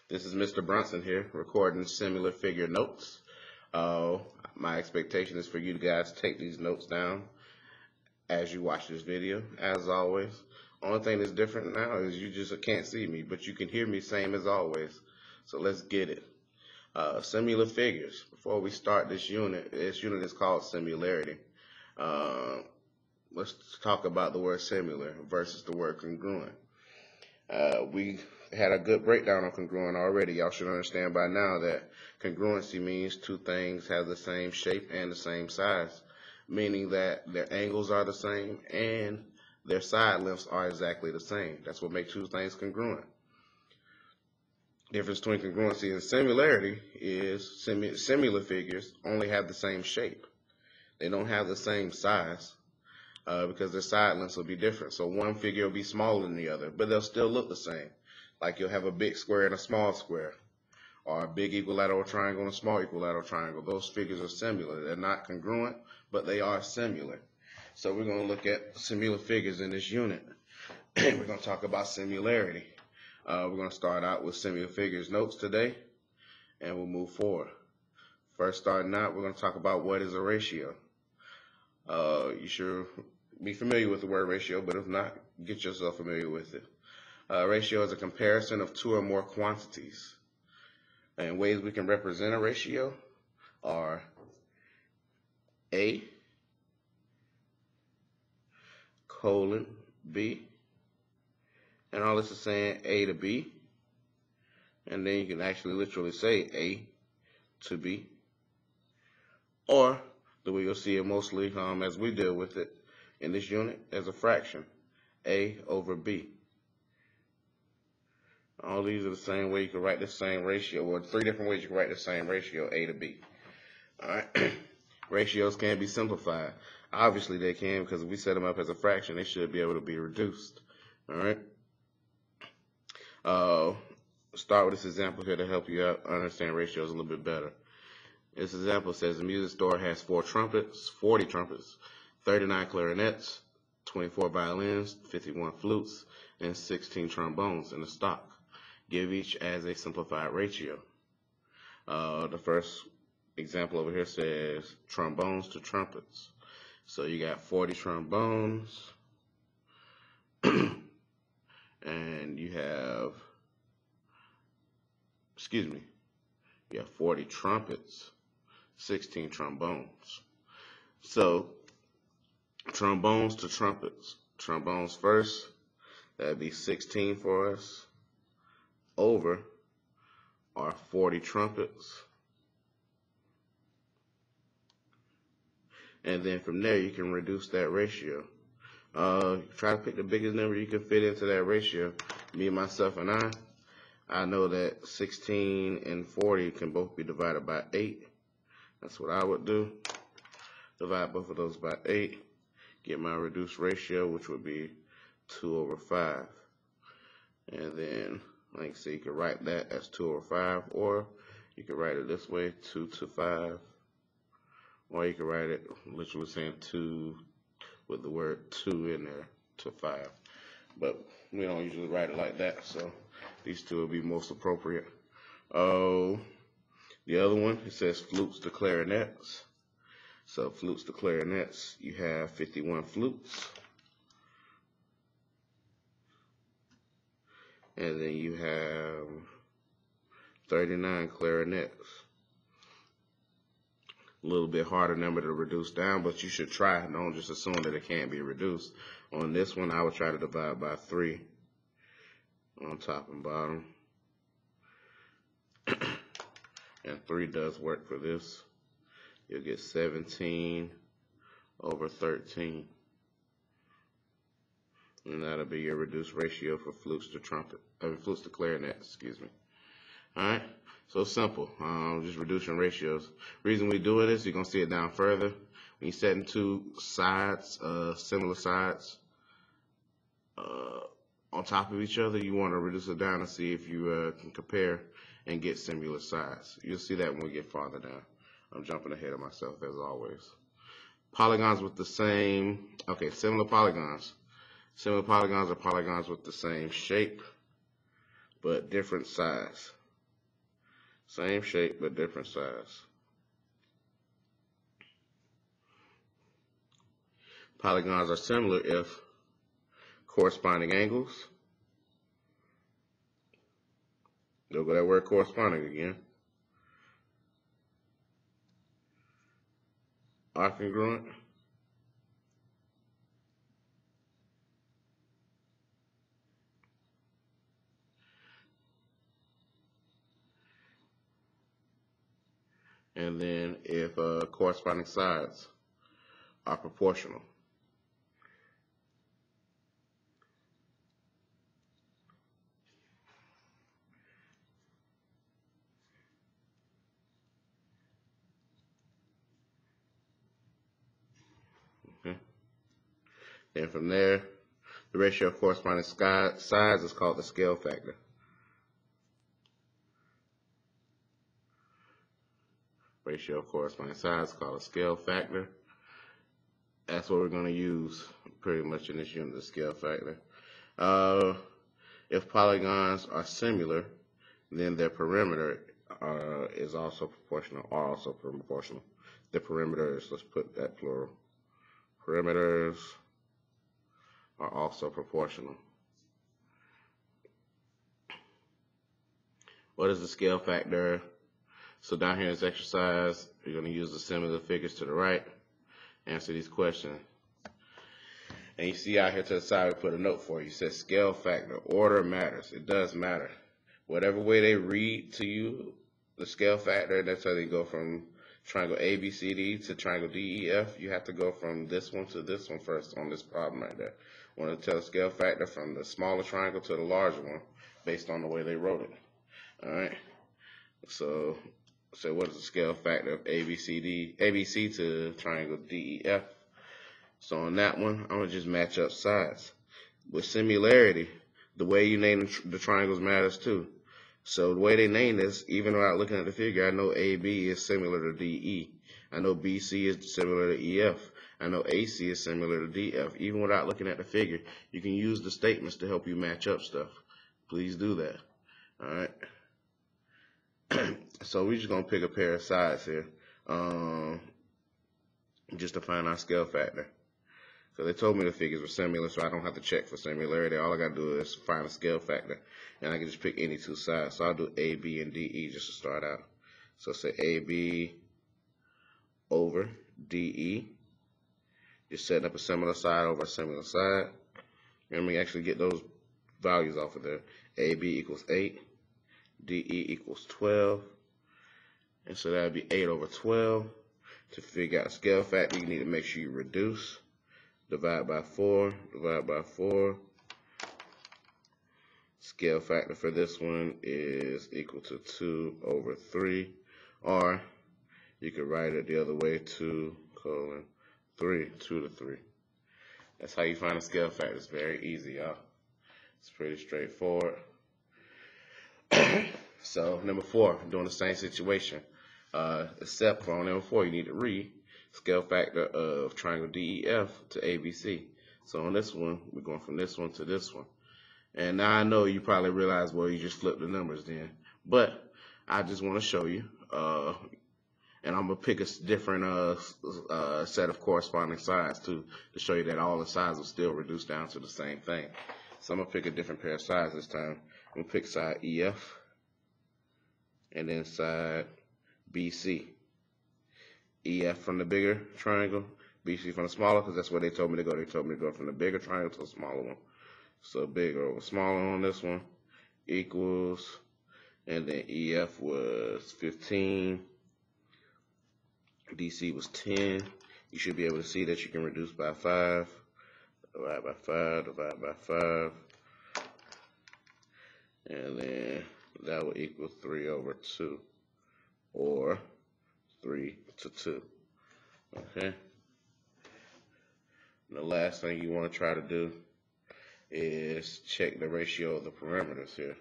This is Mr. Bronson here, recording similar figure notes. Uh, my expectation is for you guys to take these notes down as you watch this video, as always. Only thing that's different now is you just can't see me, but you can hear me same as always. So let's get it. Similar figures. Before we start this unit is called similarity. Uh, let's talk about the word similar versus the word congruent. We had a good breakdown on congruent already. Y'all should understand by now that congruency means two things have the same shape and the same size, meaning that their angles are the same and their side lengths are exactly the same. That's what makes two things congruent. Difference between congruency and similarity is similar figures only have the same shape. They don't have the same size. Because their side lengths will be different. So one figure will be smaller than the other, but they'll still look the same. Like you'll have a big square and a small square, or a big equilateral triangle and a small equilateral triangle. Those figures are similar. They're not congruent, but they are similar. So we're going to look at similar figures in this unit. We're going to talk about similarity. We're going to start out with similar figures notes today, and we'll move forward. First, starting out, we're going to talk about what is a ratio. You should be familiar with the word ratio, but if not, get yourself familiar with it. Ratio is a comparison of two or more quantities. And ways we can represent a ratio are A colon B. And all this is saying A to B. And then you can actually literally say A to B. Or the way you'll see it mostly as we deal with it in this unit as a fraction, A over B. All these are the same way you can write the same ratio, or three different ways you can write the same ratio, A to B. All right. Ratios can be simplified. Obviously they can, because if we set them up as a fraction, they should be able to be reduced. All right. Start with this example here to help you out understand ratios a little bit better. This example says the music store has 40 trumpets, 39 clarinets, 24 violins, 51 flutes, and 16 trombones in the stock. Give each as a simplified ratio. The first example over here says trombones to trumpets. So you got 40 trombones, and you have 40 trumpets, 16 trombones. So trombones to trumpets. Trombones first, that'd be 16 for us, over our 40 trumpets. And then from there you can reduce that ratio. Try to pick the biggest number you can fit into that ratio. Me, myself, and I know that 16 and 40 can both be divided by 8. That's what I would do. Divide both of those by 8. Get my reduced ratio, which would be 2 over 5. And then, like I say, you can write that as 2 over 5, or you can write it this way, 2 to 5. Or you can write it literally saying 2 with the word 2 in there to 5. But we don't usually write it like that, so these two will be most appropriate. The other one, it says flutes to clarinets. So flutes to clarinets, you have 51 flutes. And then you have 39 clarinets. A little bit harder number to reduce down, but you should try. Don't just assume that it can't be reduced. On this one, I would try to divide by 3 on top and bottom. And 3 does work for this. You'll get 17 over 13. And that'll be your reduced ratio for flutes to clarinets, excuse me. Alright, so simple. Just reducing ratios. Reason we do it is, you're going to see it down further. When you're setting two sides, similar sides, on top of each other, you want to reduce it down to see if you can compare and get similar sides. You'll see that when we get farther down. I'm jumping ahead of myself as always. Polygons with the same, similar polygons. Similar polygons are polygons with the same shape, but different size. Same shape, but different size. Polygons are similar if corresponding angles. There go that word corresponding again. Are congruent. And then if corresponding sides are proportional. Okay. Then from there, the ratio of corresponding sides is called the scale factor. Ratio of corresponding sides is called a scale factor. That's what we're going to use pretty much in this unit, the scale factor. If polygons are similar, then their perimeter is also proportional, are also proportional. The perimeters, let's put that plural. Perimeters are also proportional. What is the scale factor? So down here in this exercise, you're going to use the similar figures to the right. Answer these questions. And you see out here to the side, we put a note for you. It says scale factor. Order matters. It does matter. Whatever way they read to you, the scale factor, that's how they go from triangle ABCD to triangle DEF. You have to go from this one to this one first on this problem right there. I want to tell the scale factor from the smaller triangle to the larger one based on the way they wrote it. All right. So what is the scale factor of ABC to triangle DEF? So on that one, I'm going to just match up sides. With similarity, the way you name the triangles matters too. So the way they name this, even without looking at the figure, I know AB is similar to DE. I know BC is similar to EF. I know AC is similar to DF. Even without looking at the figure, you can use the statements to help you match up stuff. Please do that. All right. So we're just going to pick a pair of sides here just to find our scale factor. So they told me the figures were similar, so I don't have to check for similarity. All I got to do is find a scale factor, and I can just pick any two sides. So I'll do A, B, and DE just to start out. So say AB over DE. Just setting up a similar side over a similar side. And we actually get those values off of there. AB equals 8. DE equals 12. And so that would be 8 over 12. To figure out scale factor, you need to make sure you reduce. Divide by 4, divide by 4. Scale factor for this one is equal to 2 over 3. Or you could write it the other way, 2 colon 3, 2 to 3. That's how you find a scale factor. It's very easy, y'all. It's pretty straightforward. So number 4, doing the same situation. Except for on number 4, you need to read scale factor of triangle DEF to ABC. So on this one, we're going from this one to this one. And now I know you probably realize, well, you just flipped the numbers then. But I just want to show you. And I'm going to pick a different set of corresponding sides too, to show you that all the sides will still reduce down to the same thing. So I'm going to pick a different pair of sides this time. I'm going to pick side EF and then side BC. EF from the bigger triangle, BC from the smaller, because that's where they told me to go. They told me to go from the bigger triangle to the smaller one. So bigger over smaller on this one equals, and then EF was 15, DC was 10. You should be able to see that you can reduce by 5, divide by 5, divide by 5, and then that will equal 3 over 2, or 3 to 2. Okay. And the last thing you want to try to do is check the ratio of the perimeters here.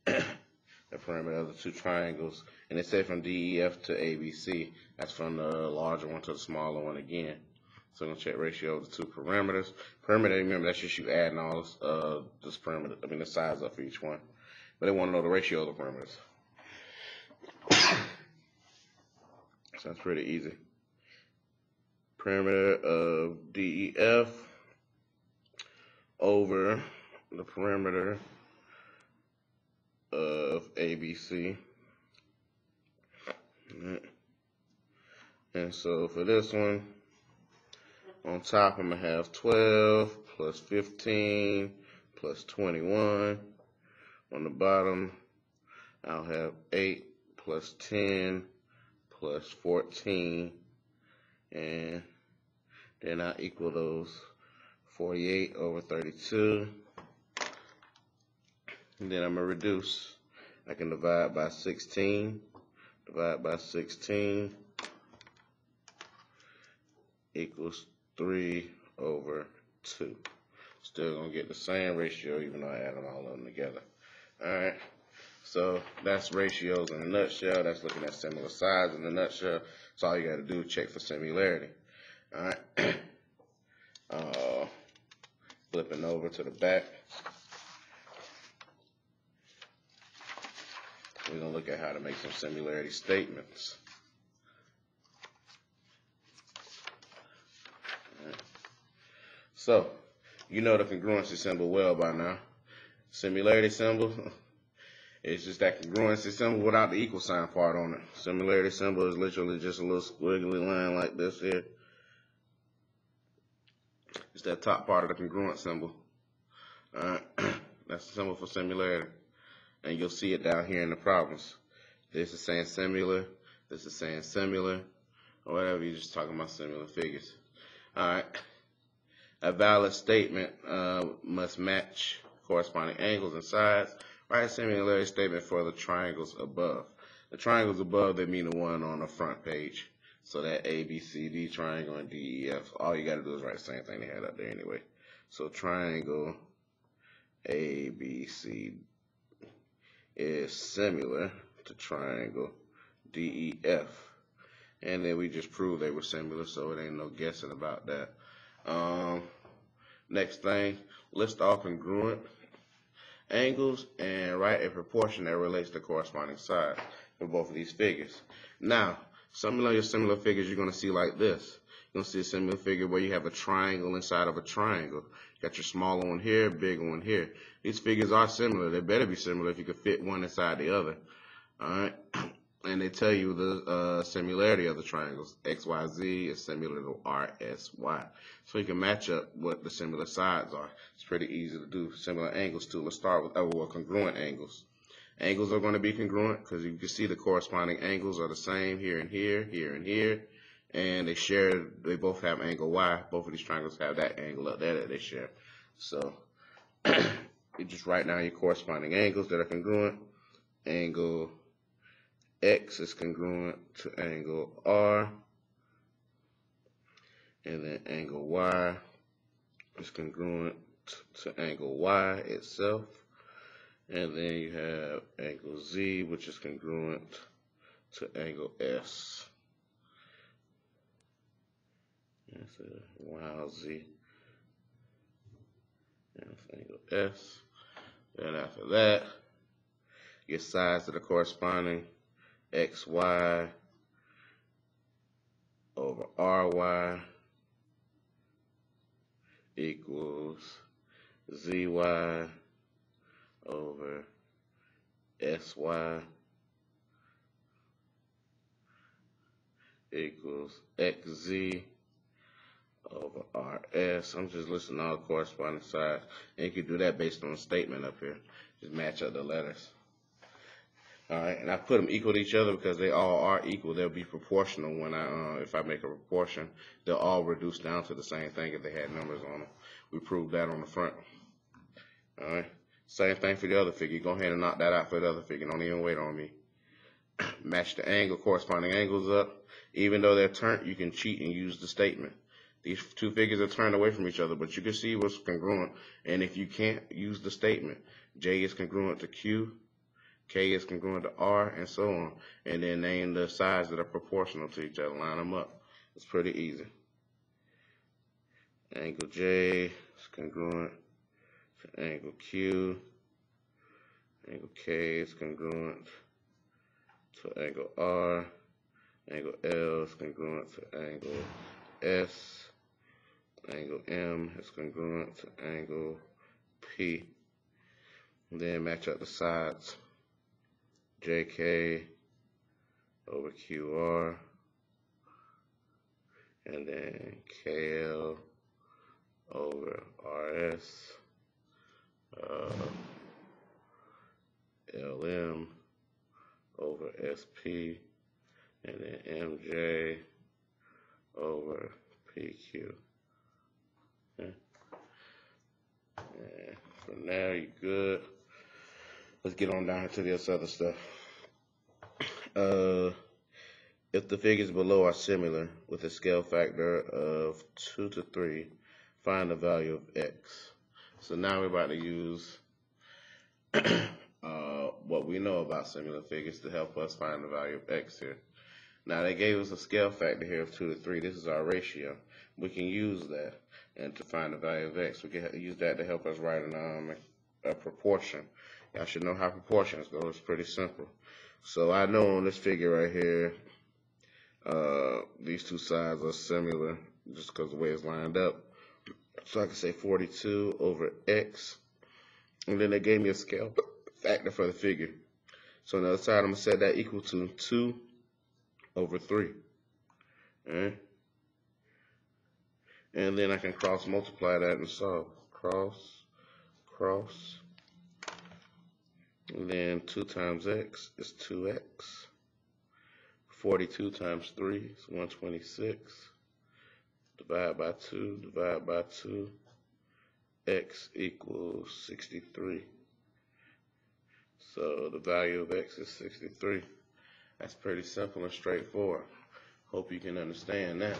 The perimeter of the two triangles. And it said from DEF to ABC. That's from the larger one to the smaller one again. So I'm going to check ratio of the two perimeters. Perimeter, remember, that's just you adding all this perimeter, the sides up for each one. But they want to know the ratio of the perimeters. So that's pretty easy. Perimeter of DEF over the perimeter of ABC. And so for this one, on top I'm going to have 12 plus 15 plus 21. On the bottom, I'll have 8 plus 10 plus 14. And then I equal those 48 over 32. And then I'm going to reduce. I can divide by 16. Divide by 16 equals 3 over 2. Still going to get the same ratio even though I add all of them together. Alright, so that's ratios in a nutshell. That's looking at similar sides in a nutshell. So all you got to do is check for similarity. Alright, flipping over to the back. We're going to look at how to make some similarity statements. Right. So, you know the congruency symbol well by now. Similarity symbol, it's just that congruency symbol without the equal sign part on it. Similarity symbol is literally just a little squiggly line like this here. It's that top part of the congruent symbol. That's the symbol for similarity. And you'll see it down here in the problems. This is saying similar, this is saying similar, or whatever, you're just talking about similar figures. Alright, a valid statement must match corresponding angles and sides. Write a similarity statement for the triangles above. The triangles above, they mean the one on the front page. So that ABCD triangle and DEF, all you got to do is write the same thing they had up there anyway. So triangle ABC is similar to triangle DEF. And then we just proved they were similar, so it ain't no guessing about that. Next thing, list all congruent angles and write a proportion that relates to corresponding sides for both of these figures. Now, some of your similar figures you're going to see like this. You're going to see a similar figure where you have a triangle inside of a triangle. You got your smaller one here, bigger one here. These figures are similar. They better be similar if you could fit one inside the other. Alright? And they tell you the similarity of the triangles. XYZ is similar to RSY. So you can match up what the similar sides are. It's pretty easy to do. Similar angles too. Let's start with congruent angles. Angles are going to be congruent because you can see the corresponding angles are the same here and here, here and here. And they both have angle Y. Both of these triangles have that angle up there that they share. So you just write down your corresponding angles that are congruent. Angle X is congruent to angle R, and then angle Y is congruent to angle Y itself, and then you have angle Z, which is congruent to angle S. That's a YZ, and that's angle S. Then after that, your sides that are corresponding. XY over RY equals ZY over SY equals XZ over RS. I'm just listing all the corresponding sides. And you can do that based on a statement up here. Just match up the letters. Alright, and I put them equal to each other because they all are equal. They'll be proportional when if I make a proportion. They'll all reduce down to the same thing if they had numbers on them. We proved that on the front. Alright, same thing for the other figure. Go ahead and knock that out for the other figure. Don't even wait on me. Match the corresponding angles up. Even though they're turned, you can cheat and use the statement. These two figures are turned away from each other, but you can see what's congruent. And if you can't, use the statement. J is congruent to Q. K is congruent to R, and so on. And then name the sides that are proportional to each other. Line them up. It's pretty easy. Angle J is congruent to angle Q. Angle K is congruent to angle R. Angle L is congruent to angle S. Angle M is congruent to angle P. And then match up the sides. JK over QR. And then KL over RS. LM over SP. And then MJ over PQ. Okay. And for now, you're good. Let's get on down to this other stuff. If the figures below are similar with a scale factor of 2 to 3, find the value of x. So now we're about to use what we know about similar figures to help us find the value of x here. Now they gave us a scale factor here of 2 to 3. This is our ratio. We can use that and to find the value of x. We can use that to help us write a proportion. Y'all should know how proportions go. It's pretty simple. So I know on this figure right here, these two sides are similar just because of the way it's lined up. So I can say 42 over x. And then they gave me a scale factor for the figure. So on the other side, I'm going to set that equal to 2 over 3. Alright? And then I can cross multiply that and solve. Cross. And then 2 times x is 2x. 42 times 3 is 126. Divide by 2. X equals 63. So the value of x is 63. That's pretty simple and straightforward. Hope you can understand that.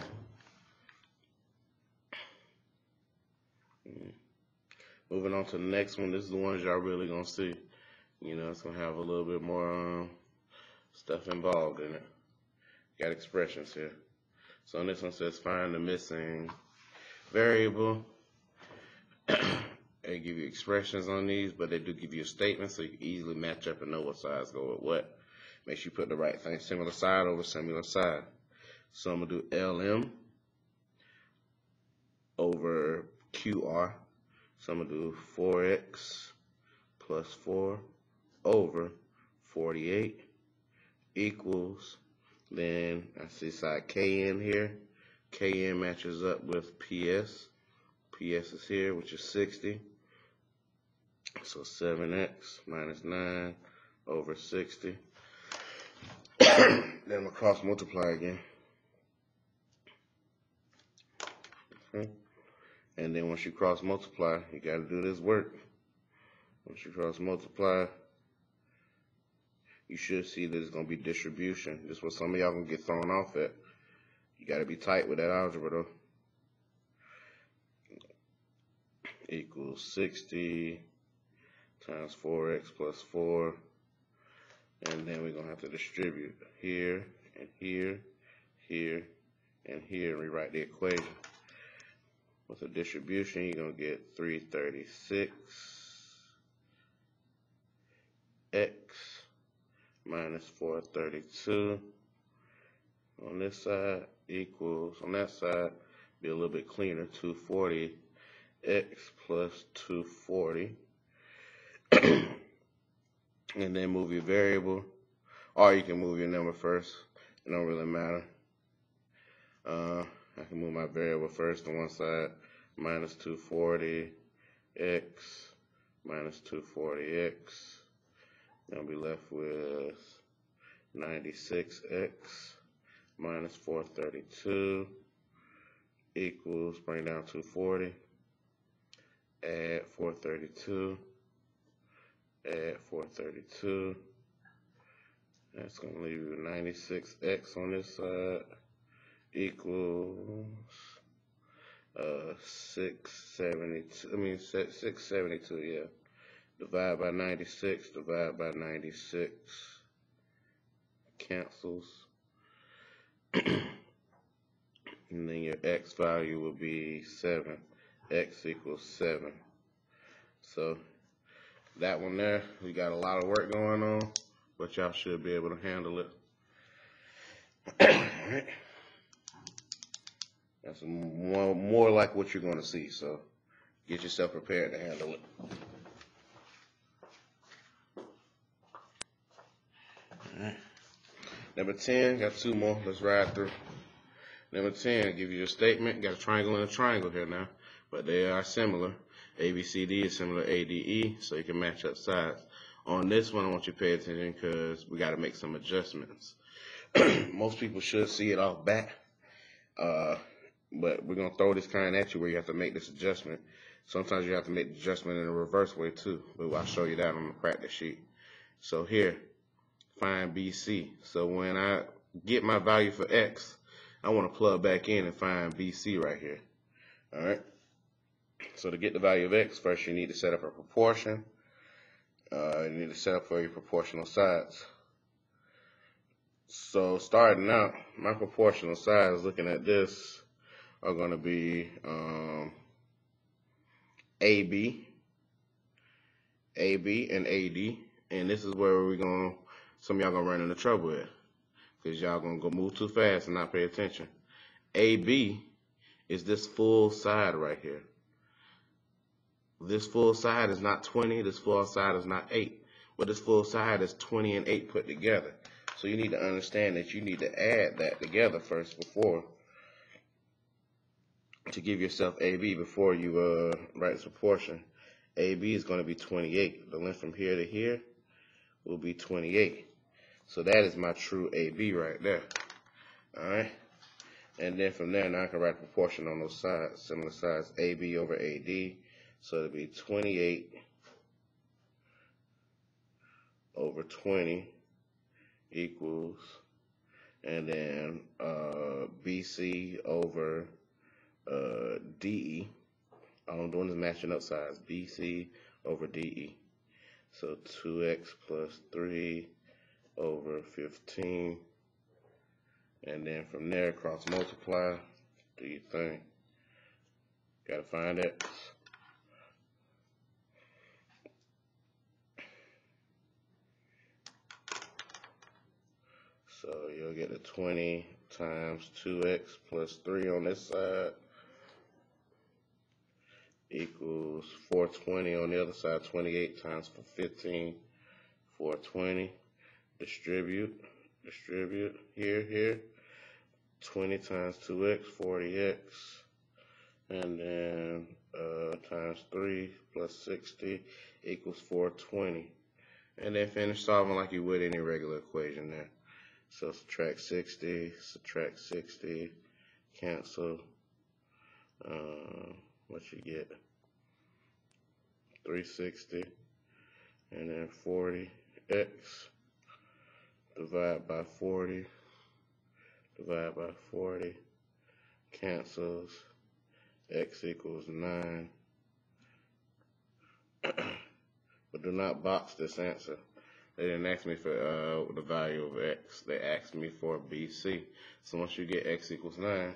Moving on to the next one. This is the ones y'all really gonna see. You know, it's gonna have a little bit more stuff involved in it. Got expressions here. So on this one says find the missing variable. They give you expressions on these, but they do give you a statement so you can easily match up and know what sides go with what. Make sure you put the right thing. Similar side over similar side. So I'm going to do LM over QR. So I'm going to do 4x plus 4 over 48 equals, then I see side KN here. KN matches up with PS. PS is here, which is 60. So 7x minus 9 over 60. Then I'm going to cross multiply again. Okay. And then once you cross multiply, you got to do this work. Once you cross multiply, you should see that it's going to be distribution. This is what some of y'all going to get thrown off at. You got to be tight with that algebra though. Equals 60 times 4x plus 4. And then we're going to have to distribute here and here, here, and here. Rewrite the equation. With a distribution, you're going to get 336 x minus 432 on this side equals, on that side, be a little bit cleaner, 240 x plus 240. And then move your variable, or you can move your number first. It don't really matter. I can move my variable first on one side, minus 240 x minus 240 x. I'll be left with 96x minus 432 equals, bring down 240, add 432, add 432. That's going to leave you 96x on this side equals 672, yeah. Divide by 96, divide by 96, cancels. And then your x value will be 7. X equals 7. So that one there, we got a lot of work going on. but y'all should be able to handle it. Alright. That's more like what you're going to see, so get yourself prepared to handle it. Alright. Number 10, got two more. Let's ride through. Number 10, give you your statement. Got a triangle and a triangle here now, but they are similar. ABCD is similar to ADE, so you can match up sides. On this one, I want you to pay attention because we got to make some adjustments. Most people should see it off bat, but we're going to throw this kind at you where you have to make this adjustment. Sometimes you have to make the adjustment in a reverse way too, but I'll show you that on the practice sheet. So here, find BC. So when I get my value for X, I want to plug back in and find BC right here. All right. So to get the value of X, first you need to set up a proportion. You need to set up for your proportional sides. So starting out, my proportional sides, looking at this, are going to be AB, and AD. And this is where some of y'all gonna run into trouble with, because y'all gonna go move too fast and not pay attention. AB is this full side right here. This full side is not 20, this full side is not 8. But this full side is 20 and 8 put together. So you need to understand that you need to add that together first to give yourself AB before you write this proportion. AB is going to be 28. The length from here to here will be 28. So that is my true AB right there. Alright? And then from there, now I can write a proportion on those sides, similar sides, AB over AD. So it'll be 28 over 20 equals, and then BC over DE. All I'm doing is matching up sides, BC over DE. So 2x plus 3 over 15. And then from there, cross multiply. Do your thing. Gotta find X. So you'll get a 20 times 2x plus 3 on this side equals 420 on the other side. 28 times 15, 420. Distribute, here. 20 times 2x, 40x. And then times 3 plus 60 equals 420. And then finish solving like you would any regular equation there. So subtract 60, cancel. What you get? 360. And then 40x. Divide by 40. Cancels. X equals 9. But do not box this answer. They didn't ask me for the value of X. They asked me for BC. So once you get X equals 9,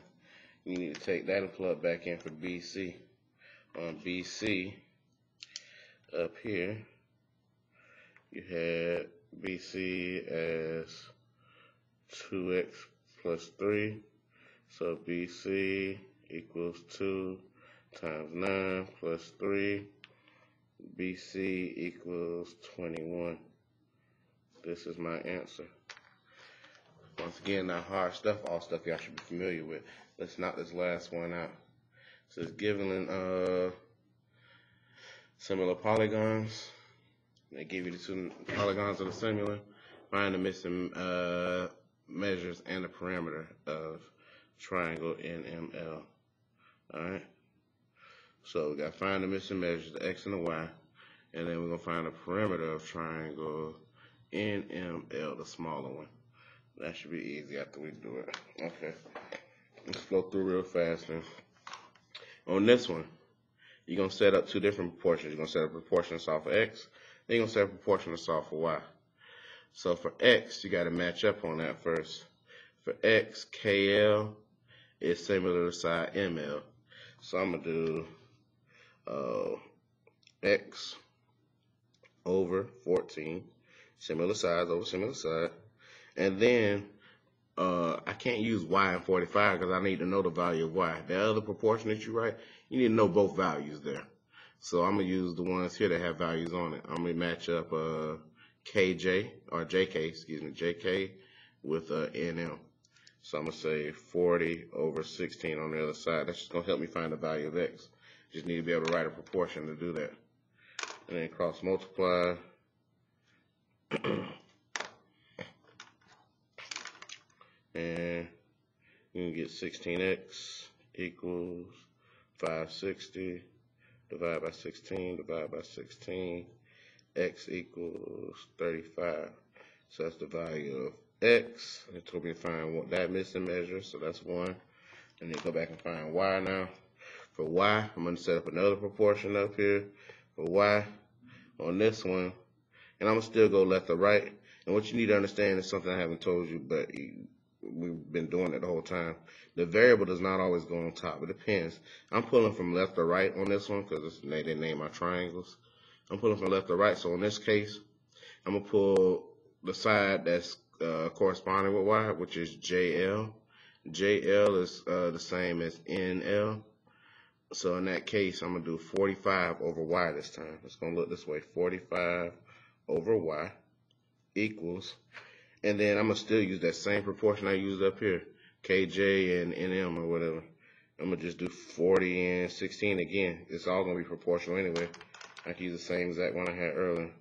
you need to take that and plug back in for BC. On BC, up here, you had BC as 2x plus 3. So BC equals 2 times 9 plus 3. BC equals 21. This is my answer. Once again, not hard stuff, all stuff y'all should be familiar with. Let's knock this last one out. It says given similar polygons. They give you the two polygons that are similar. Find the missing measures and the parameter of triangle NML. Alright? So we got to find the missing measures, the X and the Y. And then we're going to find the perimeter of triangle NML, the smaller one. That should be easy after we do it. Okay. Let's flow through real fast then. On this one, you're going to set up two different proportions. You're going to set up a proportion to solve for X. Then you're going to set up a proportion to solve for Y. So for X, you got to match up on that first. For X, KL is similar to side ML. So I'm going to do X over 14. Similar size over similar side. And then I can't use y and 45 because I need to know the value of y. The other proportion that you write, you need to know both values there. So I'm going to use the ones here that have values on it. I'm going to match up KJ, or JK, excuse me, JK with NM. So I'm going to say 40 over 16 on the other side. That's just going to help me find the value of x. Just need to be able to write a proportion to do that. And then cross multiply. And you can get 16x equals 560 divided by 16 divided by 16. X equals 35. So that's the value of x. It told me to find that missing measure, so that's 1. And then go back and find y now. For y, I'm going to set up another proportion up here for y on this one. And I'm going to still go left to right. And what you need to understand is something I haven't told you, but we've been doing it the whole time. The variable does not always go on top. It depends. I'm pulling from left to right on this one because they didn't name my triangles. I'm pulling from left to right. So in this case, I'm going to pull the side that's corresponding with y, which is JL. JL is the same as NL. So in that case, I'm going to do 45 over y this time. It's going to look this way. 45 over y equals, and then I'm going to still use that same proportion I used up here, KJ and NM or whatever. I'm going to just do 40 and 16 again. It's all going to be proportional anyway. I can use the same exact one I had earlier.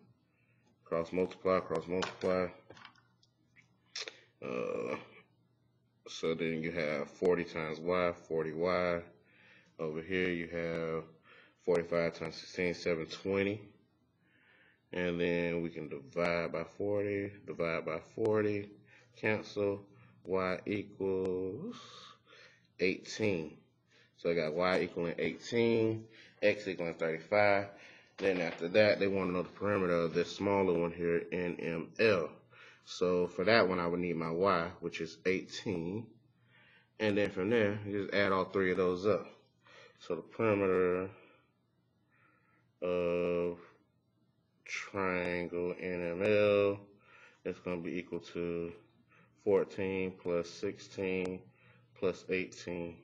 Cross multiply, cross multiply. So then you have 40 times y, 40y. Over here you have 45 times 16, 720. And then we can divide by 40, cancel, y equals 18. So I got y equaling 18, x equaling 35. Then after that, they want to know the perimeter of this smaller one here, NML. So for that one, I would need my y, which is 18. And then from there, you just add all three of those up. So the perimeter of triangle NML is going to be equal to 14 plus 16 plus 18.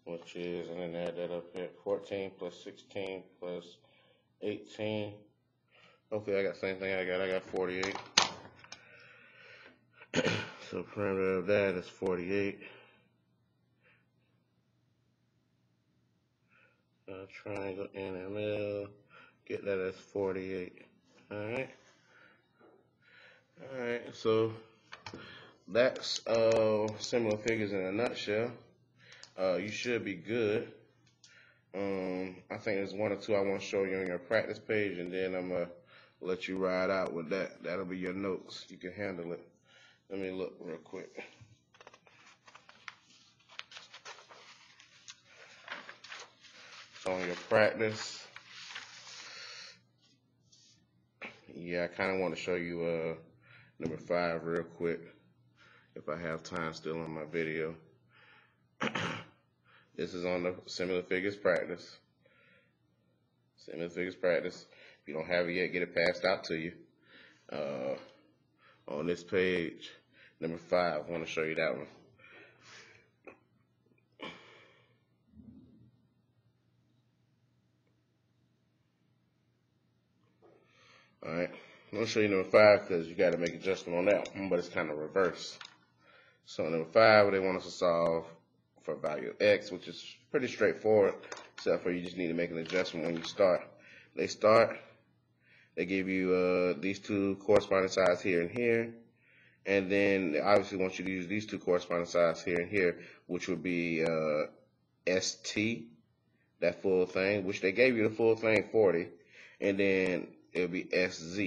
Which is, and then add that up here, 14 plus 16 plus 18. Hopefully I got the same thing I got 48. So perimeter of that is 48. Triangle NML, get that as 48. Alright. Alright, so that's similar figures in a nutshell. You should be good. I think there's one or two I want to show you on your practice page, and then I'm going to let you ride out with that. That'll be your notes. You can handle it. Let me look real quick. So on your practice, yeah, I kind of want to show you number 5 real quick, if I have time still on my video. This is on the similar figures practice. Similar figures practice. If you don't have it yet, get it passed out to you. On this page, number 5, I want to show you that one. Alright, I'm going to show you number 5 because you got to make adjustment on that one, but it's kind of reverse. So number 5, they want us to solve for value of x, which is pretty straightforward, except for you just need to make an adjustment when you start. They give you these two corresponding sides here and here, and then they obviously want you to use these two corresponding sides here and here, which would be ST, that full thing, which they gave you the full thing 40, and then it'll be SZ.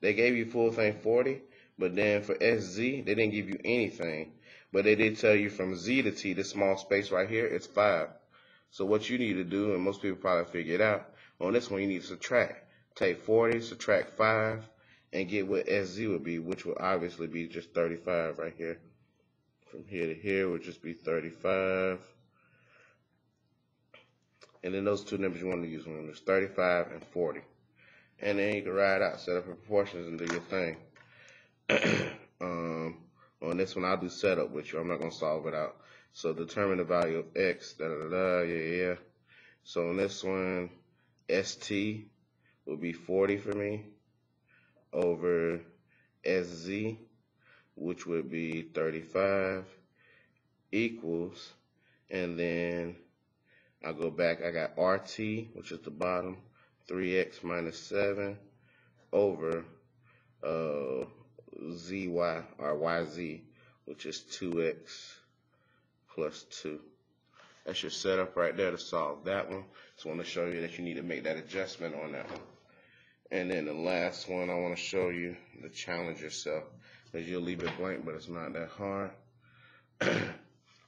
They gave you full thing 40, but then for SZ, they didn't give you anything. But they did tell you from Z to T, this small space right here, it's 5. So what you need to do, and most people probably figure it out, on this one you need to subtract. Take 40, subtract 5, and get what SZ would be, which will obviously be just 35 right here. From here to here would just be 35. And then those two numbers you want to use, one is 35 and 40. And then you can write out, set up your proportions, and do your thing. On this one, I'll do setup with you. I'm not going to solve it out. So determine the value of x, yeah. So on this one, ST will be 40 for me over SZ, which would be 35, equals, and then I'll go back. I got RT, which is the bottom, 3x minus 7 over ZY, or YZ, which is 2x plus 2. That's your setup right there to solve that one. Just want to show you that you need to make that adjustment on that one. And then the last one, I want to show you the challenge yourself, because you'll leave it blank, but it's not that hard.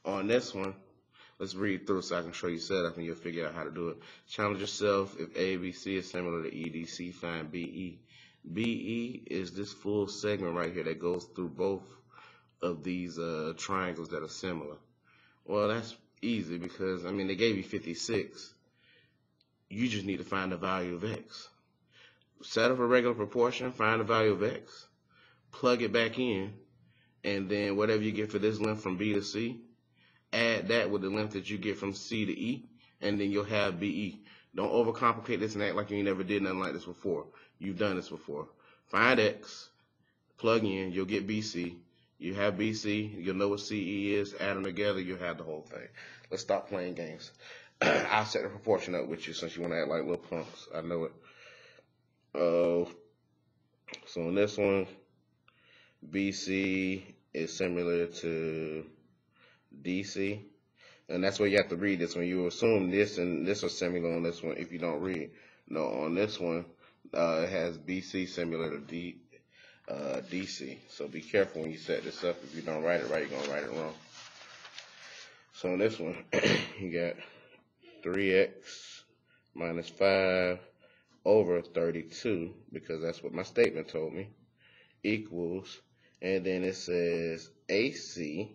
On this one, let's read through so I can show you setup and you'll figure out how to do it. Challenge yourself. If ABC is similar to EDC, find BE. BE is this full segment right here that goes through both of these triangles that are similar. Well, that's easy because, I mean, they gave you 56. You just need to find the value of x. Set up a regular proportion, find the value of x, plug it back in, and then whatever you get for this length from B to C, add that with the length that you get from C to E, and then you'll have BE. Don't overcomplicate this and act like you ain't never did nothing like this before. You've done this before. Find x, plug in, you'll get BC. You have BC, you'll know what CE is, add them together, you'll have the whole thing. Let's stop playing games. I'll set the proportion up with you since you want to act like little punks. I know it. So on this one, BC is similar to DC. And that's where you have to read this one. You assume this and this are similar on this one if you don't read. No, on this one, it has BC similar to DC. So be careful when you set this up. If you don't write it right, you're going to write it wrong. So on this one, you got 3x minus 5 over 32, because that's what my statement told me, equals, and then it says AC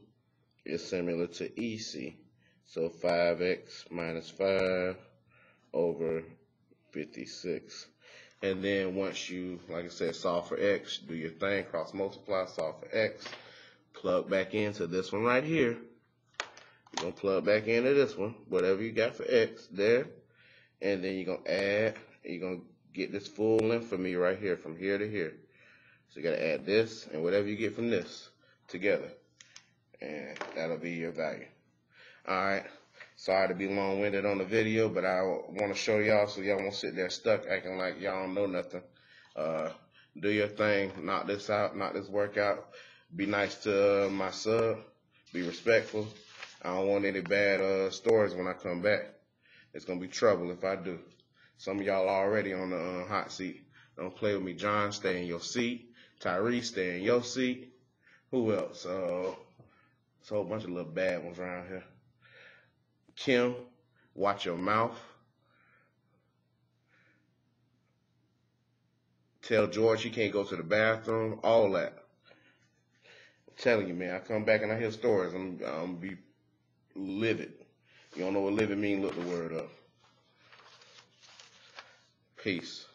is similar to EC. So 5x minus 5 over 56. And then once you, like I said, solve for x, do your thing, cross multiply, solve for x, plug back into this one right here. You're going to plug back into this one, whatever you got for x there. And then you're going to add, and you're going to get this full length for me right here, from here to here. So you got to add this and whatever you get from this together. And that'll be your value. Alright, sorry to be long-winded on the video, but I want to show y'all so y'all won't sit there stuck acting like y'all don't know nothing. Do your thing, knock this out, knock this work out. Be nice to my sub, be respectful. I don't want any bad stories when I come back. It's going to be trouble if I do. Some of y'all already on the hot seat. Don't play with me. John, stay in your seat. Tyrese, stay in your seat. Who else? It's a whole bunch of little bad ones around here. Kim, watch your mouth. Tell George he can't go to the bathroom. All that. I'm telling you, man, I come back and I hear stories. I'm going to be livid. You don't know what livid means? Look the word up. Peace.